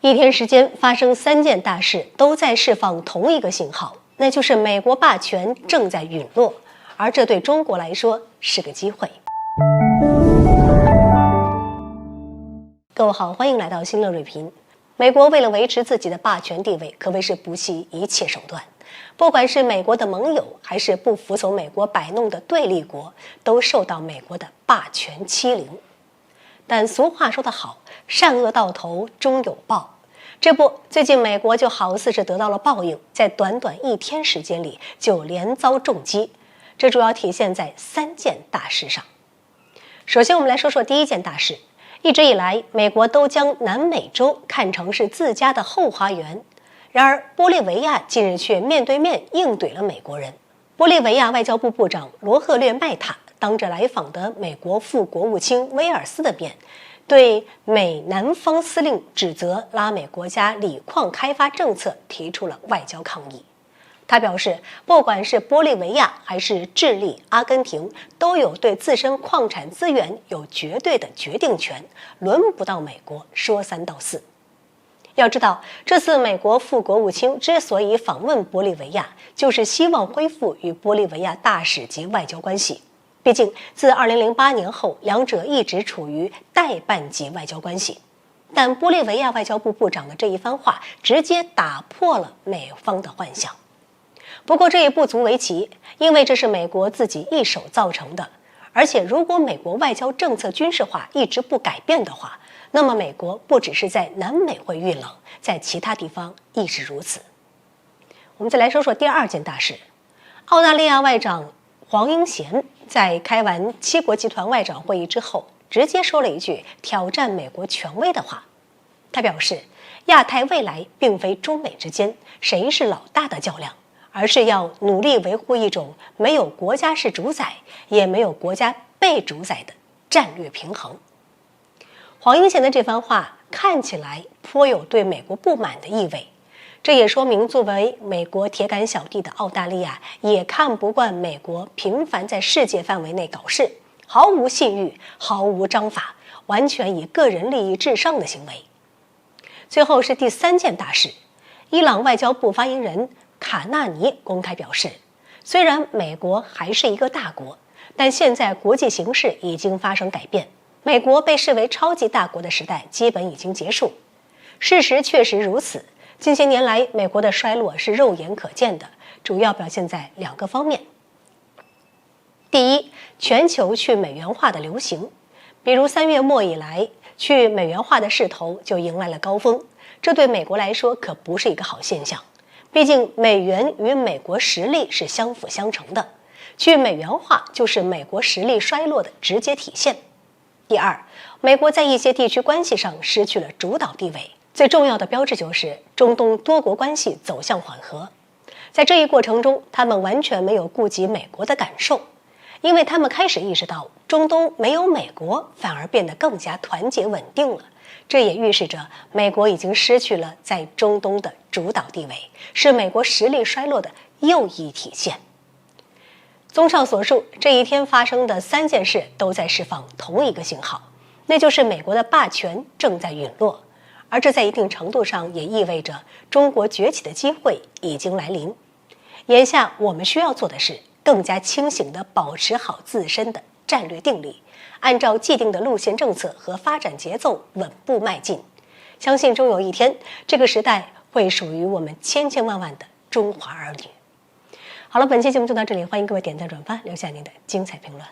一天时间发生3件大事，都在释放同一个信号，那就是美国霸权正在陨落，而这对中国来说是个机会。各位好，欢迎来到新乐锐评。美国为了维持自己的霸权地位，可谓是不惜一切手段。不管是美国的盟友，还是不服从美国摆弄的对立国，都受到美国的霸权欺凌。但俗话说得好，善恶到头终有报。这不，最近美国就好似是得到了报应，在短短1天时间里就连遭重击。这主要体现在3件大事上。首先，我们来说说第一件大事。一直以来，美国都将南美洲看成是自家的后花园。然而，玻利维亚近日却面对面硬怼了美国人。玻利维亚外交部部长罗赫略迈塔当着来访的美国副国务卿威尔斯的面，对美南方司令指责拉美国家锂矿开发政策提出了外交抗议。他表示，不管是玻利维亚还是智利、阿根廷，都有对自身矿产资源有绝对的决定权，轮不到美国说3道4。要知道，这次美国副国务卿之所以访问玻利维亚，就是希望恢复与玻利维亚大使级外交关系。毕竟，自2008年后，两者一直处于代办级外交关系。但玻利维亚外交部部长的这一番话，直接打破了美方的幻想。不过这也不足为奇，因为这是美国自己一手造成的。而且如果美国外交政策军事化一直不改变的话，那么美国不只是在南美会遇冷，在其他地方亦是如此。我们再来说说第2件大事。澳大利亚外长黄英贤在开完7国集团外长会议之后，直接说了一句挑战美国权威的话。他表示，亚太未来并非中美之间谁是老大的较量，而是要努力维护一种没有国家是主宰，也没有国家被主宰的战略平衡。黄英贤的这番话看起来颇有对美国不满的意味，这也说明作为美国铁杆小弟的澳大利亚也看不惯美国频繁在世界范围内搞事，毫无信誉，毫无章法，完全以个人利益至上的行为。最后是第3件大事。伊朗外交部发言人卡纳尼公开表示，虽然美国还是一个大国，但现在国际形势已经发生改变，美国被视为超级大国的时代基本已经结束。事实确实如此，近些年来美国的衰落是肉眼可见的，主要表现在2个方面。第一，全球去美元化的流行，比如3月末以来，去美元化的势头就迎来了高峰，这对美国来说可不是一个好现象。毕竟美元与美国实力是相辅相成的，去美元化就是美国实力衰落的直接体现。第二，美国在一些地区关系上失去了主导地位，最重要的标志就是中东多国关系走向缓和。在这一过程中，他们完全没有顾及美国的感受，因为他们开始意识到中东没有美国反而变得更加团结稳定了。这也预示着美国已经失去了在中东的主导地位，是美国实力衰落的又一体现。综上所述，这一天发生的3件事都在释放同一个信号，那就是美国的霸权正在陨落，而这在一定程度上也意味着中国崛起的机会已经来临。眼下我们需要做的是更加清醒地保持好自身的战略定力，按照既定的路线政策和发展节奏稳步迈进。相信终有一天，这个时代会属于我们千千万万的中华儿女。好了，本期节目就到这里，欢迎各位点赞转发，留下您的精彩评论。